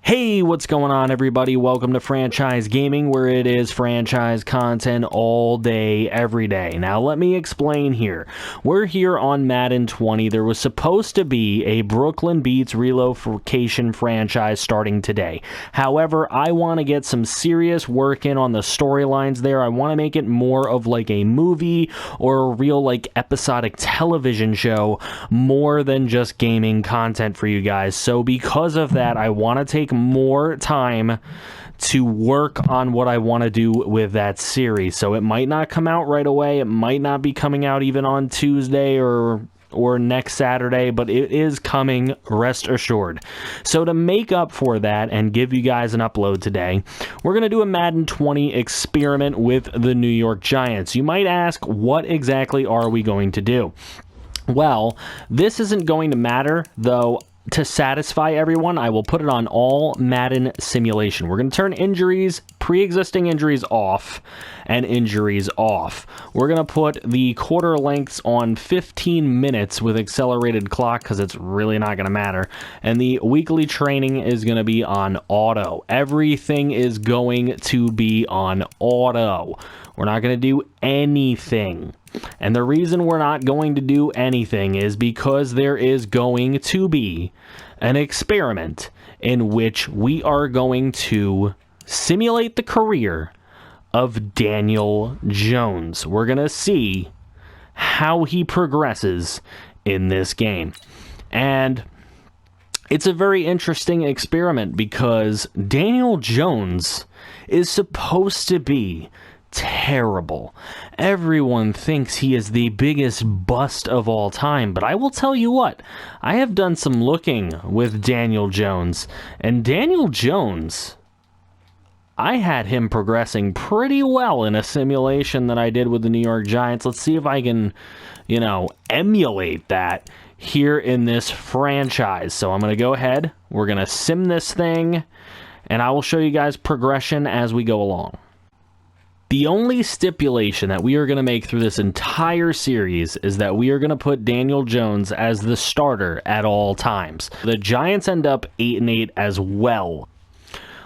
Hey, what's going on, everybody? Welcome to Franchise Gaming, where it is franchise content all day, every day. Now, let me explain here. We're here on Madden 20. There was supposed to be a Brooklyn Beats relocation franchise starting today. However, I want to get some serious work in on the storylines there. I want to make it more of like a movie or a real like episodic television show, more than just gaming content for you guys. So because of that, I want to take more time to work on what I want to do with that series. So it might not come out right away. It might not be coming out even on Tuesday or next Saturday, but it is coming, rest assured. So to make up for that and give you guys an upload today, we're going to do a Madden 20 experiment with the New York Giants. You might ask, what exactly are we going to do? Well, this isn't going to matter, though. To satisfy everyone, I will put it on all Madden simulation. We're going to turn injuries, pre-existing injuries off, and injuries off. We're going to put the quarter lengths on 15 minutes with accelerated clock because it's really not going to matter. And the weekly training is going to be on auto. Everything is going to be on auto. We're not going to do anything. And the reason we're not going to do anything is because there is going to be an experiment in which we are going to simulate the career of Daniel Jones. We're going to see how he progresses in this game. And it's a very interesting experiment because Daniel Jones is supposed to be terrible. Everyone thinks he is the biggest bust of all time, but I will tell you what, I have done some looking with Daniel Jones, and Daniel Jones, I had him progressing pretty well in a simulation that I did with the New York Giants. Let's see if I can, emulate that here in this franchise. So I'm going to go ahead, we're going to sim this thing, and I will show you guys progression as we go along. The only stipulation that we are going to make through this entire series is that we are going to put Daniel Jones as the starter at all times. The Giants end up 8-8 as well.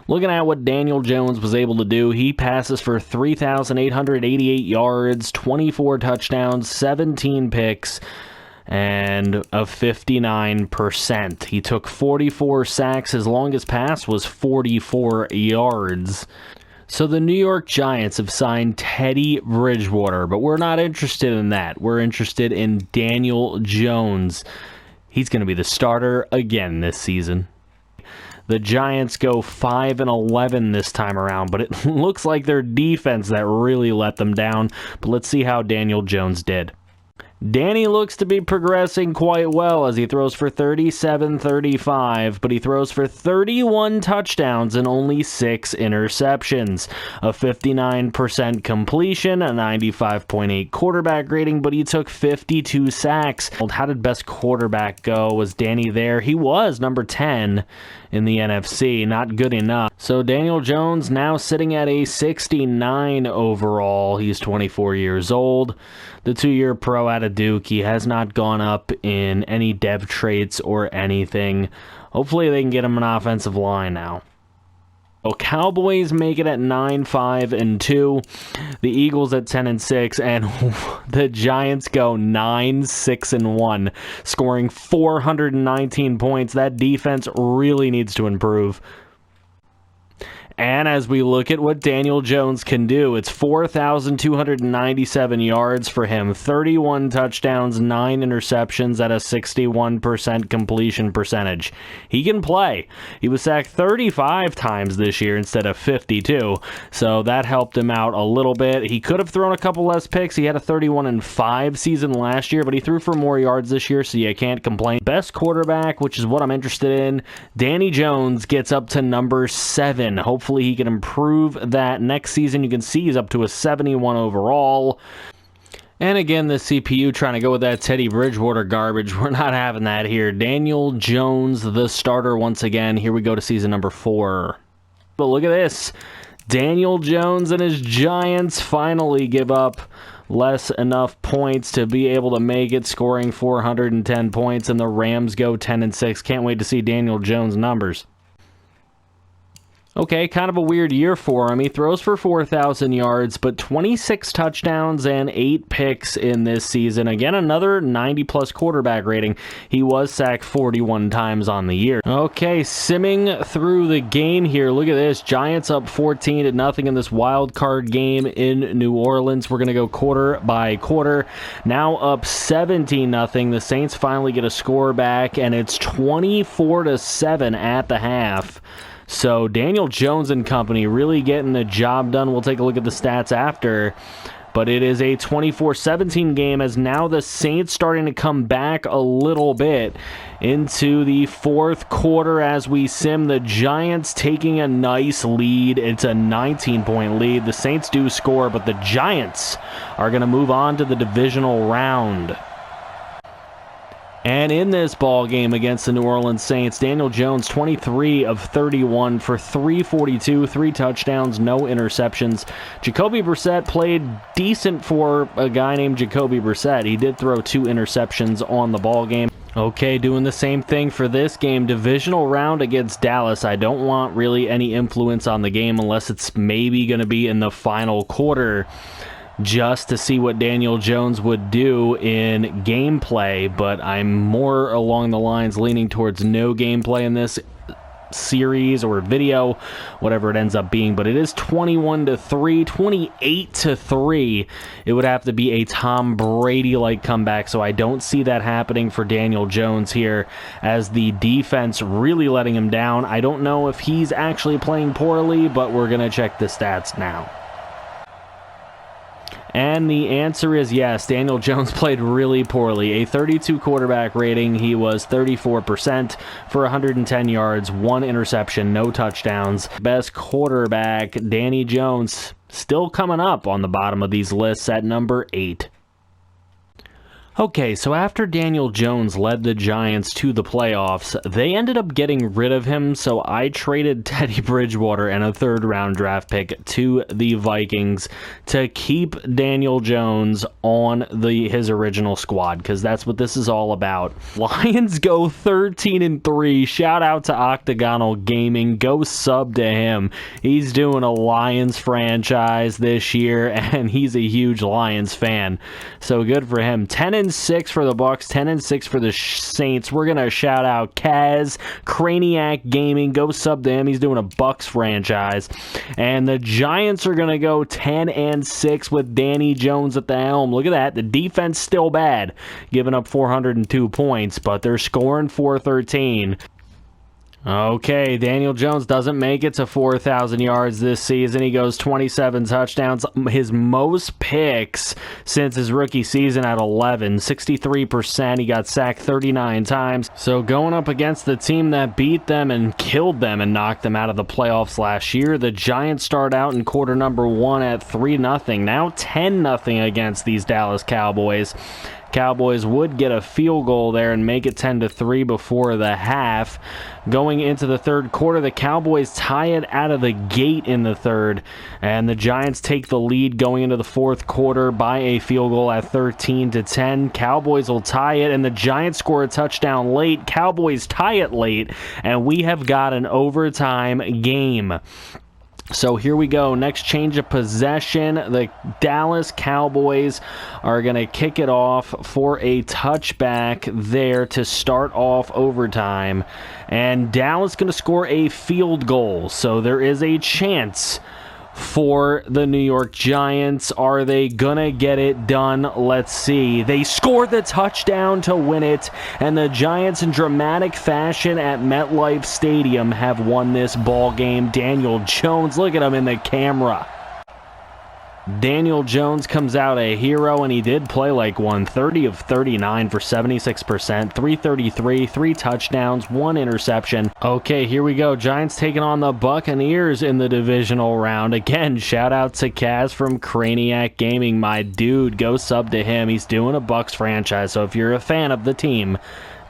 Looking at what Daniel Jones was able to do, he passes for 3,888 yards, 24 touchdowns, 17 picks, and a 59%. He took 44 sacks. His longest pass was 44 yards. So the New York Giants have signed Teddy Bridgewater, but we're not interested in that. We're interested in Daniel Jones. He's going to be the starter again this season. The Giants go 5-11 this time around, but it looks like their defense that really let them down. But let's see how Daniel Jones did. Danny looks to be progressing quite well as he throws for 37-35, but he throws for 31 touchdowns and only 6 interceptions. A 59% completion, a 95.8 quarterback rating, but he took 52 sacks. How did best quarterback go? Was Danny there? He was number 10 in the NFC. Not good enough. So Daniel Jones now sitting at a 69 overall. He's 24 years old. The 2-year pro out of Duke. He has not gone up in any dev traits or anything. Hopefully they can get him an offensive line now. Well, Cowboys make it at 9-5-2. The Eagles at 10-6, and the Giants go 9-6-1, scoring 419 points. That defense really needs to improve. And as we look at what Daniel Jones can do, it's 4,297 yards for him, 31 touchdowns, 9 interceptions at a 61% completion percentage. He can play. He was sacked 35 times this year instead of 52, so that helped him out a little bit. He could have thrown a couple less picks. He had a 31-5 season last year, but he threw for more yards this year, so you can't complain. Best quarterback, which is what I'm interested in, Danny Jones gets up to number 7. Hopefully he can improve that next season. You can see he's up to a 71 overall. And again, the CPU trying to go with that Teddy Bridgewater garbage. We're not having that here. Daniel Jones, the starter once again. Here we go to season number 4. But look at this. Daniel Jones and his Giants finally give up less enough points to be able to make it, scoring 410 points, and the Rams go 10-6. Can't wait to see Daniel Jones' numbers. Okay, kind of a weird year for him. He throws for 4,000 yards, but 26 touchdowns and 8 picks in this season. Again, another 90-plus quarterback rating. He was sacked 41 times on the year. Okay, simming through the game here. Look at this. Giants up 14-0 in this wild card game in New Orleans. We're going to go quarter by quarter. Now up 17-0. The Saints finally get a score back, and it's 24-7 at the half. So Daniel Jones and company really getting the job done. We'll take a look at the stats after. But it is a 24-17 game as now the Saints starting to come back a little bit into the fourth quarter as we sim. The Giants taking a nice lead. It's a 19-point lead. The Saints do score, but the Giants are going to move on to the divisional round. And in this ball game against the New Orleans Saints, Daniel Jones, 23 of 31 for 342, 3 touchdowns, no interceptions. Jacoby Brissett played decent for a guy named Jacoby Brissett. He did throw 2 interceptions on the ball game. Okay, doing the same thing for this game. Divisional round against Dallas. I don't want really any influence on the game unless it's maybe going to be in the final quarter, just to see what Daniel Jones would do in gameplay, but I'm more along the lines leaning towards no gameplay in this series or video, whatever it ends up being. But it is 21-3, 28-3. It would have to be a Tom Brady-like comeback, so I don't see that happening for Daniel Jones here, as the defense really letting him down. I don't know if he's actually playing poorly, but we're going to check the stats now. And the answer is yes, Daniel Jones played really poorly. A 32 quarterback rating. He was 34% for 110 yards, 1 interception, no touchdowns. Best quarterback, Danny Jones, still coming up on the bottom of these lists at number 8. Okay, so after Daniel Jones led the Giants to the playoffs, they ended up getting rid of him, so I traded Teddy Bridgewater and a third-round draft pick to the Vikings to keep Daniel Jones on his original squad, because that's what this is all about. Lions go 13-3. Shout out to Octagonal Gaming. Go sub to him. He's doing a Lions franchise this year, and he's a huge Lions fan, so good for him. 10-6 for the Bucs, 10-6 for the Saints. We're gonna shout out Kaz Craniac Gaming. Go sub to him. He's doing a Bucs franchise. And the Giants are gonna go 10-6 with Danny Jones at the helm. Look at that. The defense still bad, giving up 402 points, but they're scoring 413. Okay, Daniel Jones doesn't make it to 4,000 yards this season. He goes 27 touchdowns, his most picks since his rookie season at 11, 63%. He got sacked 39 times. So going up against the team that beat them and killed them and knocked them out of the playoffs last year, the Giants start out in quarter number 1 at 3-0, now 10-0 against these Dallas Cowboys. Cowboys would get a field goal there and make it 10-3 before the half. Going into the third quarter, the Cowboys tie it out of the gate in the third, and the Giants take the lead going into the fourth quarter by a field goal at 13-10. Cowboys will tie it, and the Giants score a touchdown late. Cowboys tie it late, and we have got an overtime game. So here we go. Next change of possession. The Dallas Cowboys are going to kick it off for a touchback there to start off overtime. And Dallas going to score a field goal. So there is a chance for the New York Giants. Are they gonna get it done? Let's see. They score the touchdown to win it, and the Giants in dramatic fashion at MetLife Stadium have won this ball game. Daniel Jones, look at him in the camera. Daniel Jones comes out a hero, and he did play like one. 30 of 39 for 76%, 333, 3 touchdowns, 1 interception. Okay, here we go. Giants taking on the Buccaneers in the divisional round. Again, shout out to Kaz from Craniac Gaming. My dude, go sub to him. He's doing a Bucs franchise, so if you're a fan of the team,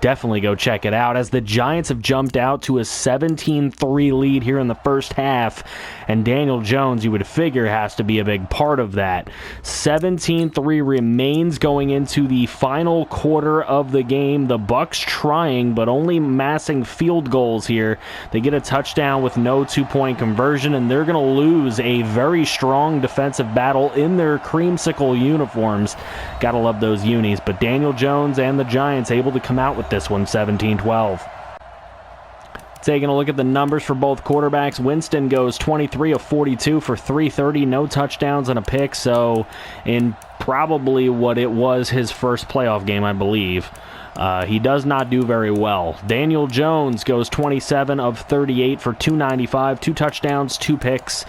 definitely go check it out, as the Giants have jumped out to a 17-3 lead here in the first half, and Daniel Jones, you would figure, has to be a big part of that. 17-3 remains going into the final quarter of the game. The Bucs trying, but only massing field goals here. They get a touchdown with no two-point conversion, and they're going to lose a very strong defensive battle in their creamsicle uniforms. Gotta love those unis, but Daniel Jones and the Giants able to come out with this one, 17-12. Taking a look at the numbers for both quarterbacks, Winston goes 23 of 42 for 330, no touchdowns and a pick, so in probably what it was his first playoff game, I believe. He does not do very well. Daniel Jones goes 27 of 38 for 295, 2 touchdowns, 2 picks.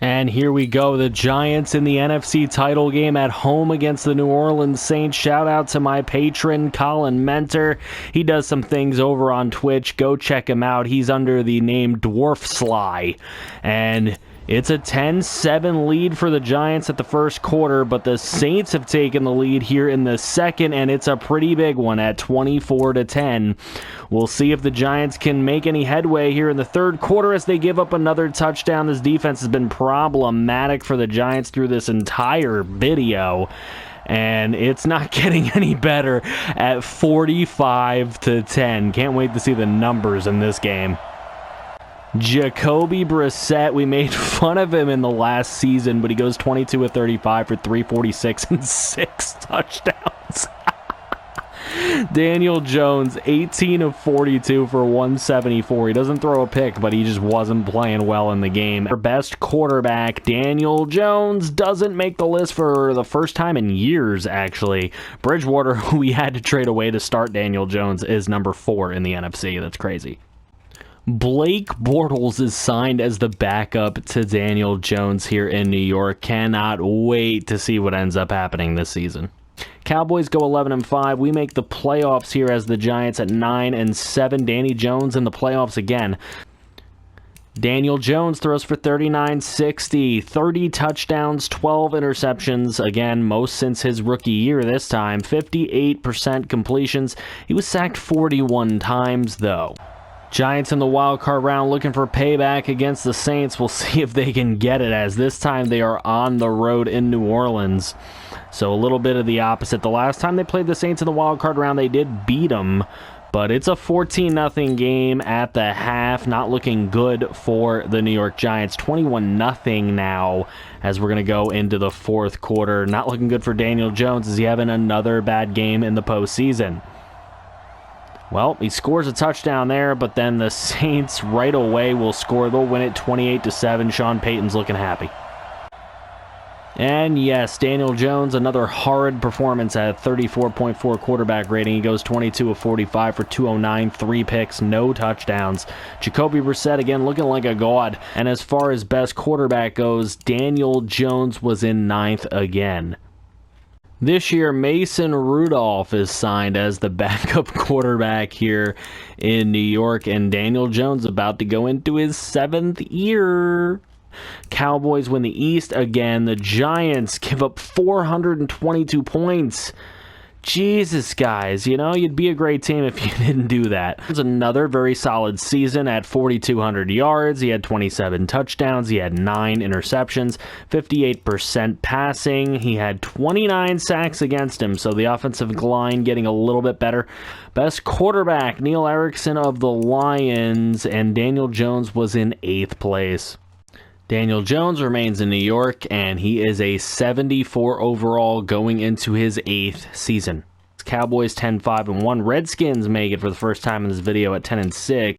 And here we go, the Giants in the NFC title game at home against the New Orleans Saints. Shout out to my patron, Colin Mentor. He does some things over on Twitch. Go check him out. He's under the name Dwarf Sly. And it's a 10-7 lead for the Giants at the first quarter, but the Saints have taken the lead here in the second, and it's a pretty big one at 24-10. We'll see if the Giants can make any headway here in the third quarter as they give up another touchdown. This defense has been problematic for the Giants through this entire video, and it's not getting any better at 45-10. Can't wait to see the numbers in this game. Jacoby Brissett, we made fun of him in the last season, but he goes 22 of 35 for 346 and 6 touchdowns. Daniel Jones, 18 of 42 for 174. He doesn't throw a pick, but he just wasn't playing well in the game. Our best quarterback, Daniel Jones, doesn't make the list for the first time in years, actually. Bridgewater, who we had to trade away to start Daniel Jones, is number 4 in the NFC. That's crazy. Blake Bortles is signed as the backup to Daniel Jones here in New York. Cannot wait to see what ends up happening this season. Cowboys go 11-5. We make the playoffs here as the Giants at 9-7. Danny Jones in the playoffs again. Daniel Jones throws for 39-60, 30 touchdowns, 12 interceptions, again, most since his rookie year this time, 58% completions. He was sacked 41 times, though. Giants in the wild card round looking for payback against the Saints. We'll see if they can get it, as this time they are on the road in New Orleans. So a little bit of the opposite. The last time they played the Saints in the wild card round, they did beat them, but it's a 14-0 game at the half. Not looking good for the New York Giants. 21-0 now as we're going to go into the fourth quarter. Not looking good for Daniel Jones. Is he having another bad game in the postseason? Well, he scores a touchdown there, but then the Saints right away will score. They'll win it 28-7. Sean Payton's looking happy. And yes, Daniel Jones, another horrid performance at 34.4 quarterback rating. He goes 22 of 45 for 209, 3 picks, no touchdowns. Jacoby Brissett, again, looking like a god. And as far as best quarterback goes, Daniel Jones was in 9th again. This year, Mason Rudolph is signed as the backup quarterback here in New York, and Daniel Jones about to go into his 7th year. Cowboys win the East again. The Giants give up 422 points. Jesus, guys, you know, you'd be a great team if you didn't do that. It was another very solid season at 4,200 yards. He had 27 touchdowns. He had 9 interceptions, 58% passing. He had 29 sacks against him, so the offensive line getting a little bit better. Best quarterback, Neil Erickson of the Lions, and Daniel Jones was in 8th place. Daniel Jones remains in New York, and he is a 74 overall going into his 8th season. Cowboys 10-5-1. Redskins make it for the first time in this video at 10-6.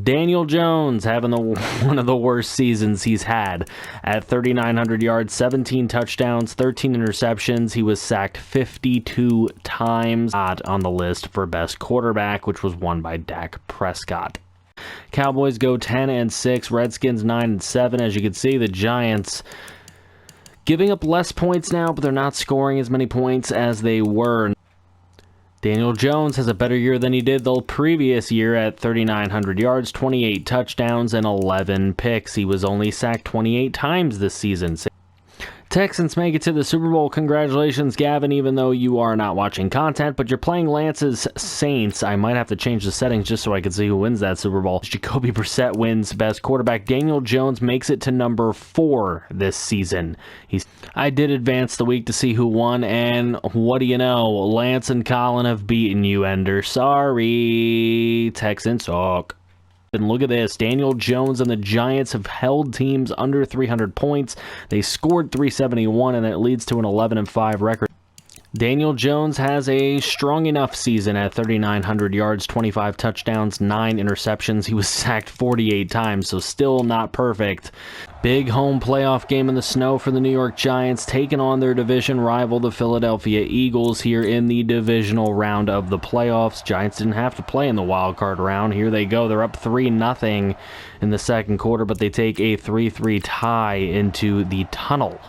Daniel Jones having one of the worst seasons he's had at 3,900 yards, 17 touchdowns, 13 interceptions. He was sacked 52 times. Not on the list for best quarterback, which was won by Dak Prescott. Cowboys go 10-6, Redskins 9-7. As you can see, the Giants giving up less points now, but they're not scoring as many points as they were. Daniel Jones has a better year than he did the previous year at 3,900 yards, 28 touchdowns, and 11 picks. He was only sacked 28 times this season. Texans make it to the Super Bowl. Congratulations, Gavin, even though you are not watching content, but you're playing Lance's Saints. I might have to change the settings just so I can see who wins that Super Bowl. Jacoby Brissett wins Best Quarterback. Daniel Jones makes it to number 4 this season. I did advance the week to see who won, and what do you know? Lance and Colin have beaten you, Ender. Sorry. Texans suck. And look at this. Daniel Jones and the Giants have held teams under 300 points. They scored 371, and it leads to an 11-5 record. Daniel Jones has a strong enough season at 3,900 yards, 25 touchdowns, 9 interceptions. He was sacked 48 times, so still not perfect. Big home playoff game in the snow for the New York Giants, taking on their division rival, the Philadelphia Eagles, here in the divisional round of the playoffs. Giants didn't have to play in the wild card round. Here they go. They're up 3-0 in the second quarter, but they take a 3-3 tie into the tunnel.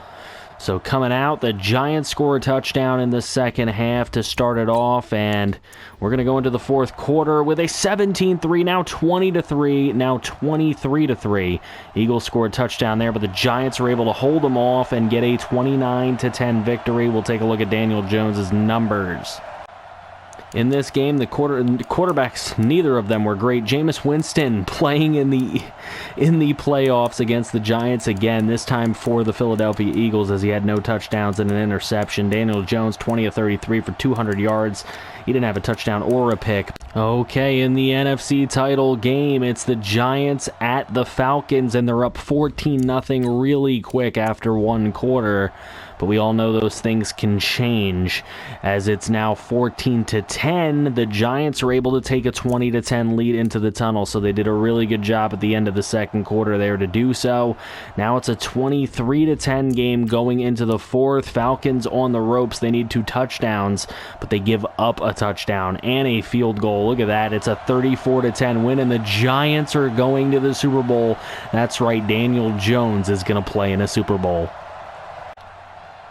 So coming out, the Giants score a touchdown in the second half to start it off, and we're going to go into the fourth quarter with a 17-3, now 20-3, now 23-3. Eagles score a touchdown there, but the Giants are able to hold them off and get a 29-10 victory. We'll take a look at Daniel Jones's numbers. In this game, the quarterbacks, neither of them were great. Jameis Winston playing in the playoffs against the Giants again, this time for the Philadelphia Eagles, as he had no touchdowns and an interception. Daniel Jones, 20 of 33 for 200 yards. He didn't have a touchdown or a pick. Okay, in the NFC title game, it's the Giants at the Falcons, and they're up 14-0 really quick after one quarter. But we all know those things can change, as it's now 14-10. The Giants are able to take a 20-10 lead into the tunnel, so they did a really good job at the end of the second quarter there to do so. Now it's a 23-10 game going into the fourth. Falcons on the ropes. They need 2 touchdowns, but they give up a touchdown and a field goal. Look at that. It's a 34-10 win, and the Giants are going to the Super Bowl. That's right. Daniel Jones is going to play in a Super Bowl.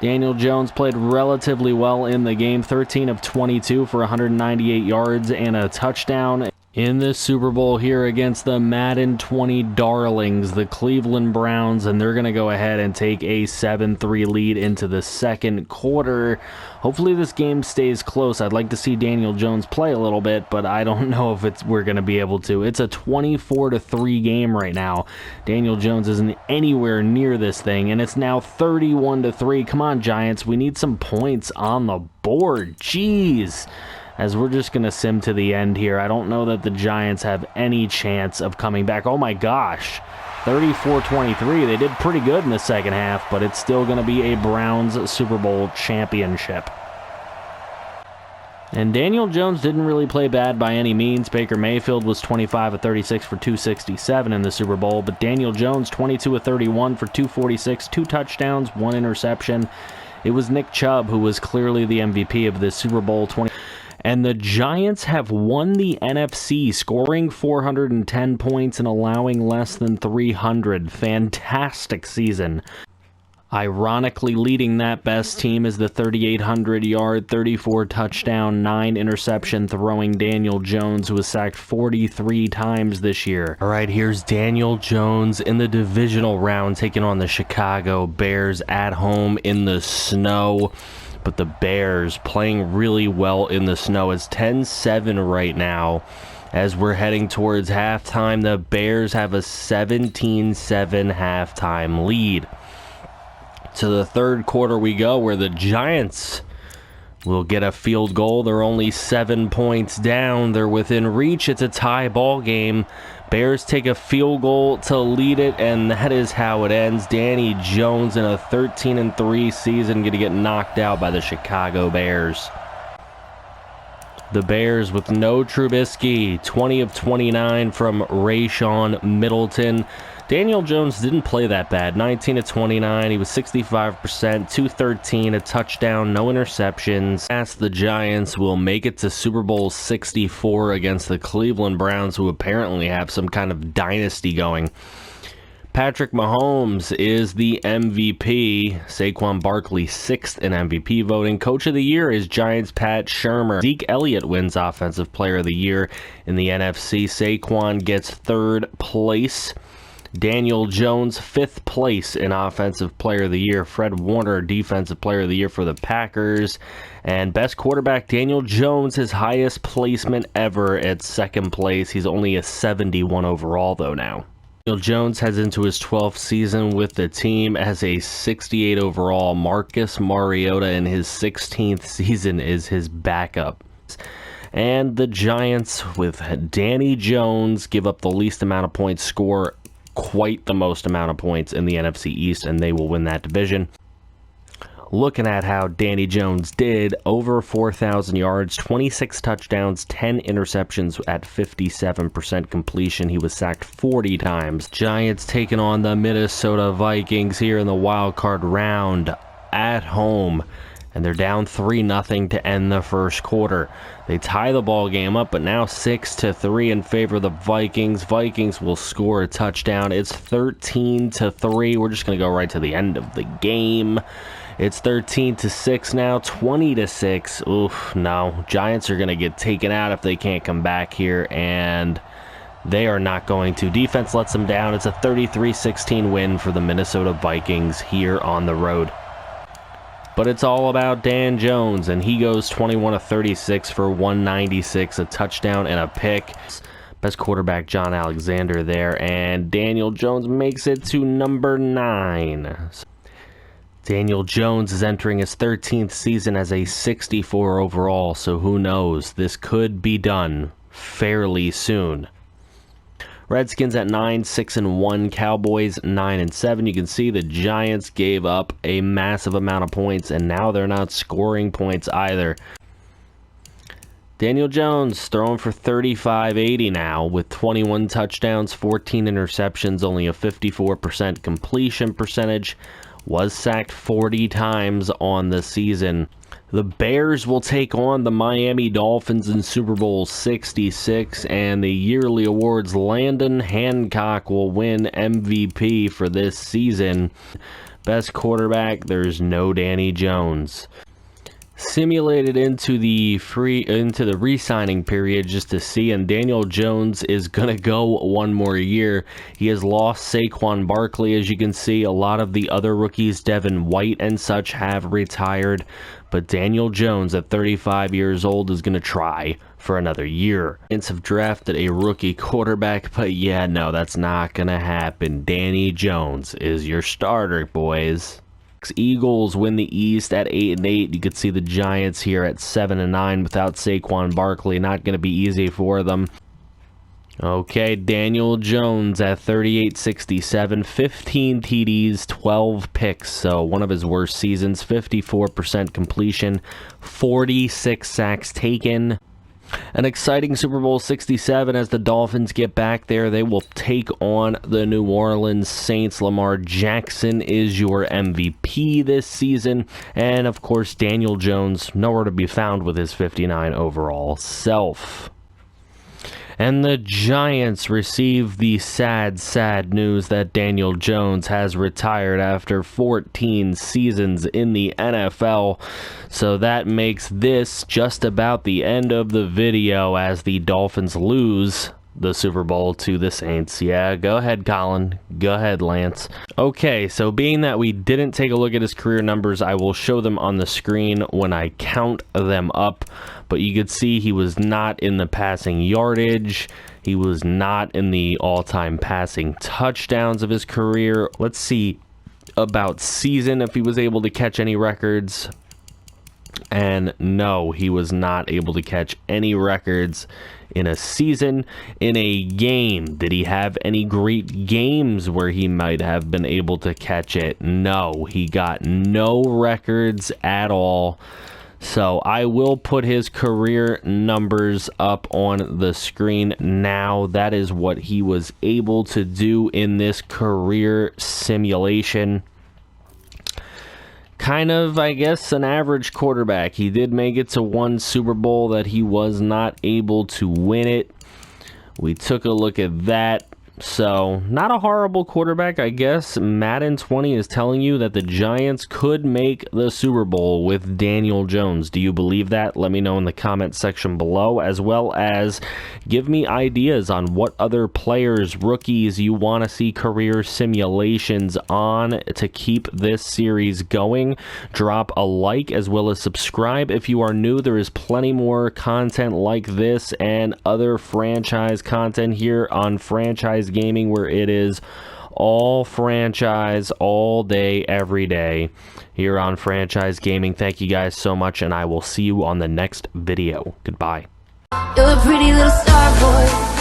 Daniel Jones played relatively well in the game, 13 of 22 for 198 yards and a touchdown. In this Super Bowl here against the Madden 20 darlings, the Cleveland Browns, and they're going to go ahead and take a 7-3 lead into the second quarter. Hopefully this game stays close. I'd like to see Daniel Jones play a little bit, but I don't know if we're going to be able to. It's a 24-3 game right now. Daniel Jones isn't anywhere near this thing, and it's now 31-3. Come on, Giants. We need some points on the board. Jeez. As we're just going to sim to the end here. I don't know that the Giants have any chance of coming back. Oh my gosh, 34-23. They did pretty good in the second half, but it's still going to be a Browns Super Bowl championship. And Daniel Jones didn't really play bad by any means. Baker Mayfield was 25 of 36 for 267 in the Super Bowl, but Daniel Jones 22 of 31 for 246, 2 touchdowns, 1 interception. It was Nick Chubb who was clearly the MVP of this Super Bowl 20. And the Giants have won the NFC, scoring 410 points and allowing less than 300. Fantastic season. Ironically, leading that best team is the 3,800-yard, 34-touchdown, 9-interception throwing Daniel Jones, who was sacked 43 times this year. All right, here's Daniel Jones in the divisional round, taking on the Chicago Bears at home in the snow. But the Bears playing really well in the snow. It's 10-7 right now. As we're heading towards halftime, the Bears have a 17-7 halftime lead. To the third quarter we go, where the Giants will get a field goal. They're only 7 points down. They're within reach. It's a tie ball game. Bears take a field goal to lead it, and that is how it ends. Danny Jones in a 13-3 season going to get knocked out by the Chicago Bears. The Bears with no Trubisky, 20 of 29 from Rayshon Middleton. Daniel Jones didn't play that bad, 19 of 29. He was 65%, 213, a touchdown, no interceptions. As the Giants will make it to Super Bowl 64 against the Cleveland Browns, who apparently have some kind of dynasty going. Patrick Mahomes is the MVP. Saquon Barkley 6th in MVP voting. Coach of the Year is Giants' Pat Shurmur. Zeke Elliott wins Offensive Player of the Year in the NFC. Saquon gets 3rd place. Daniel Jones, 5th place in Offensive Player of the Year. Fred Warner, Defensive Player of the Year for the Packers. And best quarterback, Daniel Jones, his highest placement ever at 2nd place. He's only a 71 overall, though, now. Daniel Jones heads into his 12th season with the team as a 68 overall. Marcus Mariota in his 16th season is his backup. And the Giants, with Danny Jones, give up the least amount of points, score quite the most amount of points in the NFC East, and they will win that division. Looking at how Danny Jones did, over 4,000 yards, 26 touchdowns, 10 interceptions at 57% completion. He was sacked 40 times. Giants taking on the Minnesota Vikings here in the wild card round at home. And they're down 3-0 to end the first quarter. They tie the ball game up, but now 6-3 in favor of the Vikings. Vikings will score a touchdown. It's 13-3. We're just going to go right to the end of the game. It's 13-6 now, 20-6. Oof, no. Giants are going to get taken out if they can't come back here, and they are not going to. Defense lets them down. It's a 33-16 win for the Minnesota Vikings here on the road. But it's all about Dan Jones, and he goes 21-36 for 196, a touchdown and a pick. Best quarterback, John Alexander there, and Daniel Jones makes it to number 9. Daniel Jones is entering his 13th season as a 64 overall, so who knows? This could be done fairly soon. Redskins at 9-6-1, Cowboys 9-7. You can see the Giants gave up a massive amount of points, and now they're not scoring points either. Daniel Jones throwing for 35-80 now with 21 touchdowns, 14 interceptions, only a 54% completion percentage. Was sacked 40 times on the season. The Bears will take on the Miami Dolphins in Super Bowl 66, and the yearly awards, Landon Hancock will win MVP for this season. Best quarterback, there's no Danny Jones. Simulated into the re-signing period just to see, and Daniel Jones is gonna go one more year. He has lost Saquon Barkley, as you can see. A lot of the other rookies, Devin White and such, have retired, but Daniel Jones at 35 years old is gonna try for another year. Giants have drafted a rookie quarterback, but yeah, no, that's not gonna happen. Danny Jones is your starter, boys. Eagles win the East at 8-8. You could see the Giants here at 7-9 without Saquon Barkley. Not going to be easy for them. Okay, Daniel Jones at 38-67, 15 TDs, 12 picks. So one of his worst seasons. 54% completion, 46 sacks taken. An exciting Super Bowl 67 as the Dolphins get back there. They will take on the New Orleans Saints. Lamar Jackson is your MVP this season. And, of course, Daniel Jones, nowhere to be found with his 59 overall self. And the Giants receive the sad news that Daniel Jones has retired after 14 seasons in the NFL. So that makes this just about the end of the video as the Dolphins lose the Super Bowl to the Saints. Yeah, go ahead, Colin. Go ahead, Lance. Okay, so being that we didn't take a look at his career numbers, I will show them on the screen when I count them up. But you could see he was not in the passing yardage. He was not in the all-time passing touchdowns of his career. Let's see about season, if he was able to catch any records. And no, he was not able to catch any records in a season. In a game, did he have any great games where he might have been able to catch it? No, he got no records at all. So I will put his career numbers up on the screen now. That is what he was able to do in this career simulation. Kind of, I guess, an average quarterback. He did make it to one Super Bowl that he was not able to win it. We took a look at that. So, not a horrible quarterback, I guess. Madden 20 is telling you that the Giants could make the Super Bowl with Daniel Jones. Do you believe that? Let me know in the comment section below, as well as give me ideas on what other players, rookies you want to see career simulations on to keep this series going. Drop a like as well as subscribe if you are new. There is plenty more content like this and other franchise content here on Franchise Gaming, where it is all franchise all day every day here on Franchise Gaming. Thank you guys so much, and I will see you on the next video. Goodbye. You're a pretty little star boy.